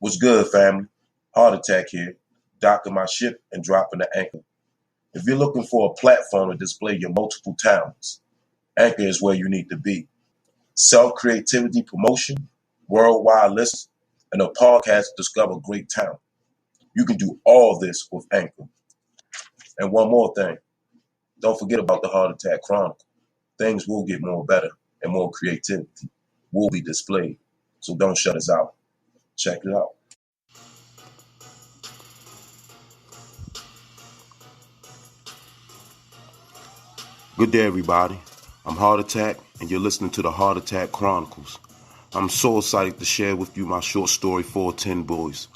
What's good, family? Heart attack here, docking my ship and dropping the anchor. If you're looking for a platform to display your multiple talents, Anchor is where you need to be. Self-creativity promotion, worldwide lists, and a podcast to discover great talent. You can do all this with Anchor. And one more thing, don't forget about the Heart Attack Chronicle. Things will get more better and more creativity will be displayed. So don't shut us out. Check it out. Good day, everybody. I'm Heart Attack, and you're listening to the Heart Attack Chronicles. I'm so excited to share with you my short story, 410 Boyz.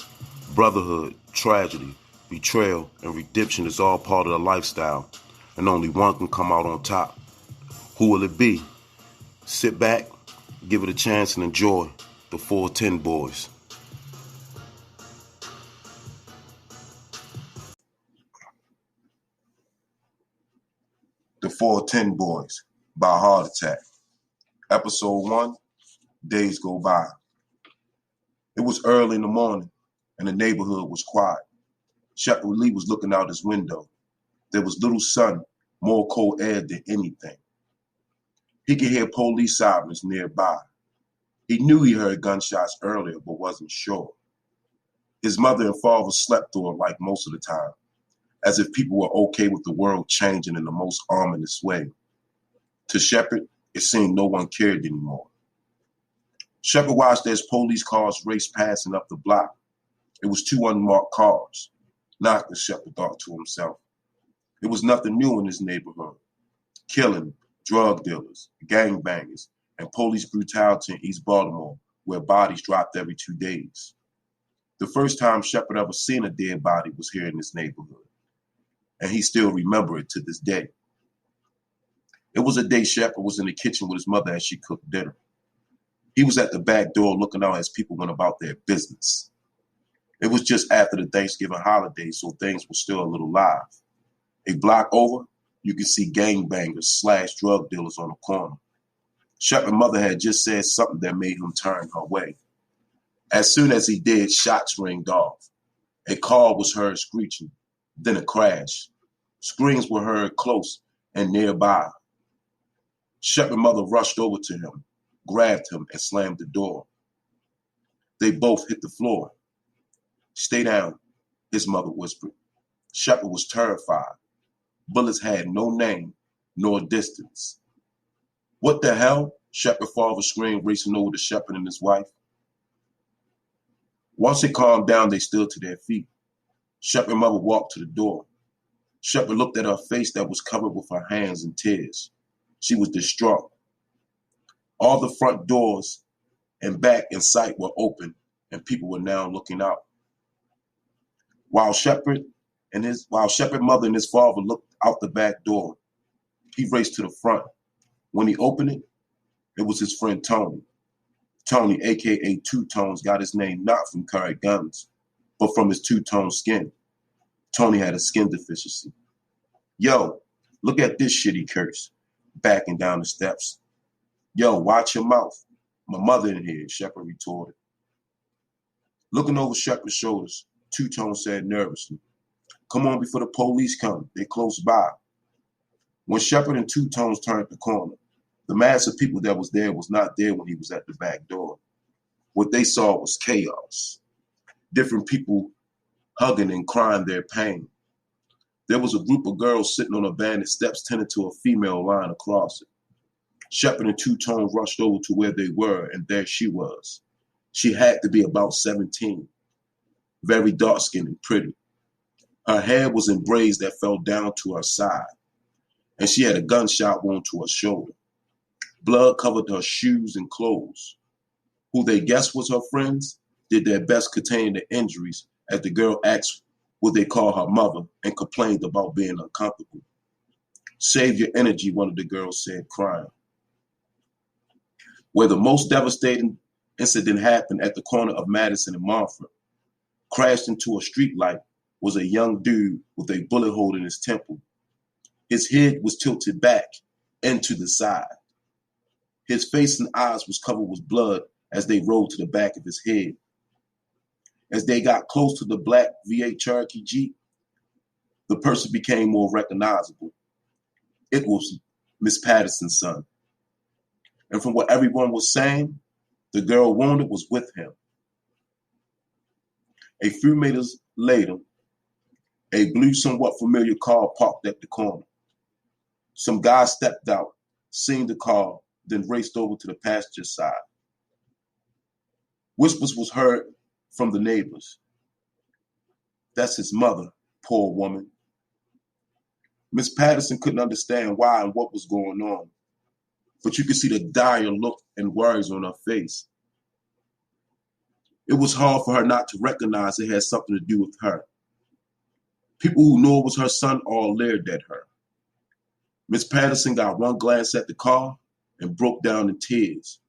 Brotherhood, tragedy, betrayal, and redemption is all part of the lifestyle, and only one can come out on top. Who will it be? Sit back, give it a chance, and enjoy the 410 Boyz. The 410 Boyz by Heart Attack. Episode 1, Days Go By. It was early in the morning, and the neighborhood was quiet. Shepard Lee was looking out his window. There was little sun, more cold air than anything. He could hear police sirens nearby. He knew he heard gunshots earlier, but wasn't sure. His mother and father slept through it like most of the time, as if people were okay with the world changing in the most ominous way. To Shepard, it seemed no one cared anymore. Shepard watched as police cars raced passing up the block. It was two unmarked cars. Not, Shepard thought to himself. It was nothing new in his neighborhood. Killing, drug dealers, gangbangers, and police brutality in East Baltimore, where bodies dropped every 2 days. The first time Shepard ever seen a dead body was here in this neighborhood, and he still remembered it to this day. It was a day Shepard was in the kitchen with his mother as she cooked dinner. He was at the back door looking out as people went about their business. It was just after the Thanksgiving holiday, so things were still a little live. A block over, you could see gangbangers slash drug dealers on the corner. Shepard's mother had just said something that made him turn her way. As soon as he did, shots ringed off. A car was heard screeching, then a crash. Screams were heard close and nearby. Shepard's mother rushed over to him, grabbed him, and slammed the door. They both hit the floor. "Stay down," his mother whispered. Shepard was terrified. Bullets had no name nor distance. "What the hell?" Shepard's father screamed, racing over to Shepard and his wife. Once it calmed down, they stood to their feet. Shepard's mother walked to the door. Shepard looked at her face that was covered with her hands in tears. She was distraught. All the front doors and back in sight were open, and people were now looking out. While Shepard's mother and his father looked out the back door, he raced to the front. When he opened it, it was his friend Tony. Tony, aka Two Tones, got his name not from carry guns, but from his two-tone skin. Tony had a skin deficiency. "Yo, look at this shit," he cursed, backing down the steps. "Yo, watch your mouth. My mother in here," Shepard retorted. Looking over Shepard's shoulders, Two Tones said nervously, "Come on before the police come. They're close by." When Shepard and Two Tones turned the corner, the mass of people that was there was not there when he was at the back door. What they saw was chaos. Different people hugging and crying their pain. There was a group of girls sitting on abandoned steps tending to a female lying across it. Shepard and Two Tones rushed over to where they were, and there she was. She had to be about 17, very dark-skinned and pretty. Her hair was in braids that fell down to her side, and she had a gunshot wound to her shoulder. Blood covered her shoes and clothes. Who they guessed was her friends did their best containing the injuries as the girl asked what they call her mother and complained about being uncomfortable. "Save your energy," one of the girls said, crying. Where the most devastating incident happened at the corner of Madison and Montfort. Crashed into a streetlight was a young dude with a bullet hole in his temple. His head was tilted back and to the side. His face and eyes was covered with blood as they rolled to the back of his head. As they got close to the black V8 Cherokee Jeep, the person became more recognizable. It was Miss Patterson's son. And from what everyone was saying, the girl wounded was with him. A few meters later, a blue, somewhat familiar car parked at the corner. Some guy stepped out, seen the car, then raced over to the passenger side. Whispers was heard from the neighbors. That's his mother, poor woman. Miss Patterson couldn't understand why and what was going on, but you could see the dire look and worries on her face. It was hard for her not to recognize it had something to do with her. People who knew it was her son all leered at her. Miss Patterson got one glance at the car and broke down in tears.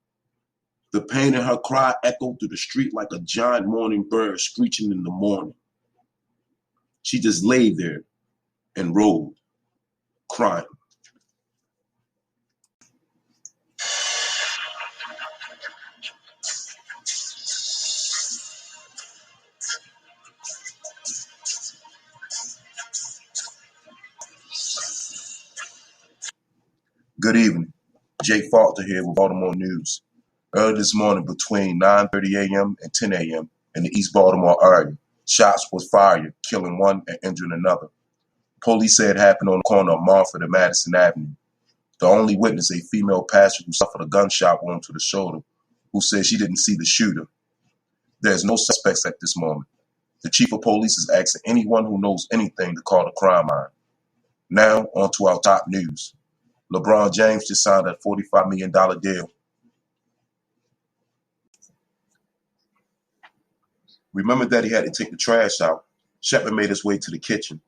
The pain in her cry echoed through the street like a giant mourning bird screeching in the morning. She just lay there and rolled, crying. Good evening. Jake Faulkner here with Baltimore News. Early this morning between 9:30 a.m. and 10 a.m. in the East Baltimore area, shots was fired, killing one and injuring another. Police said it happened on the corner of Marford and Madison Avenue. The only witness, a female passenger who suffered a gunshot wound to the shoulder, who said she didn't see the shooter. There's no suspects at this moment. The chief of police is asking anyone who knows anything to call the crime line. Now, on to our top news. LeBron James just signed a $45 million deal. Remember that he had to take the trash out. Shepard made his way to the kitchen.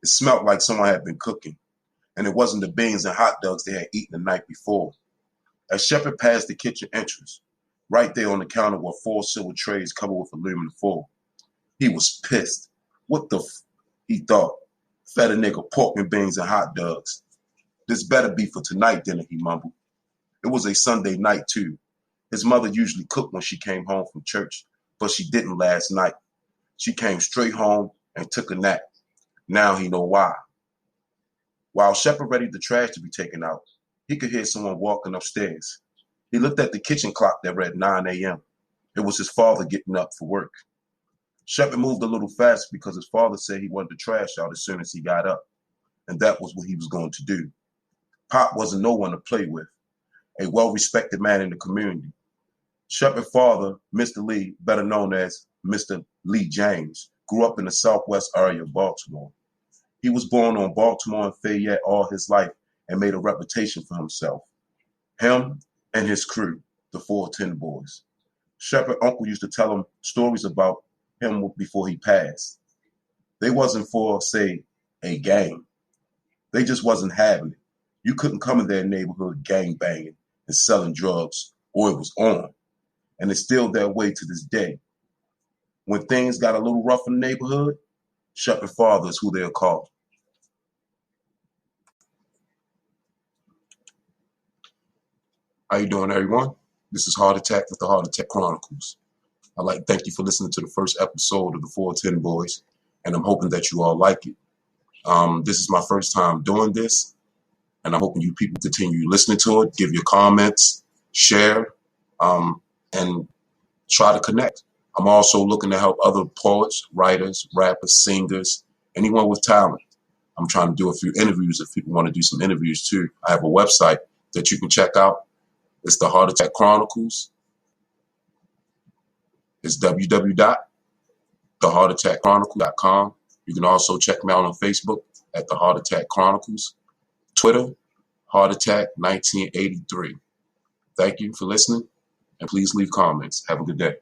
It smelled like someone had been cooking, and it wasn't the beans and hot dogs they had eaten the night before. As Shepard passed the kitchen entrance, right there on the counter were 4 silver trays covered with aluminum foil. He was pissed. What the he thought. Fed a nigga pork and beans and hot dogs. This better be for tonight, dinner, he mumbled. It was a Sunday night, too. His mother usually cooked when she came home from church, but she didn't last night. She came straight home and took a nap. Now he know why. While Shepard readied the trash to be taken out, he could hear someone walking upstairs. He looked at the kitchen clock that read 9 a.m. It was his father getting up for work. Shepard moved a little fast because his father said he wanted the trash out as soon as he got up, and that was what he was going to do. Pop wasn't no one to play with, a well-respected man in the community. Shepard's father, Mr. Lee, better known as Mr. Lee James, grew up in the southwest area of Baltimore. He was born on Baltimore and Fayette all his life and made a reputation for himself. Him and his crew, the 410 Boyz. Shepard's uncle used to tell him stories about him before he passed. They wasn't for, say, a gang. They just wasn't having it. You couldn't come in their neighborhood gang banging and selling drugs, or it was on. And it's still that way to this day. When things got a little rough in the neighborhood, Shepard's father is who they'll call. How you doing, everyone? This is Heart Attack with the Heart Attack Chronicles. I'd like to thank you for listening to the first episode of the 410 Boyz, and I'm hoping that you all like it. This is my first time doing this, and I'm hoping you people continue listening to it, give your comments, share, and try to connect. I'm also looking to help other poets, writers, rappers, singers, anyone with talent. I'm trying to do a few interviews if people want to do some interviews too. I have a website that you can check out. It's the Heart Attack Chronicles. It's www.theheartattackchronicle.com. You can also check me out on Facebook at the Heart Attack Chronicles. Twitter, Heart Attack 1983. Thank you for listening, and please leave comments. Have a good day.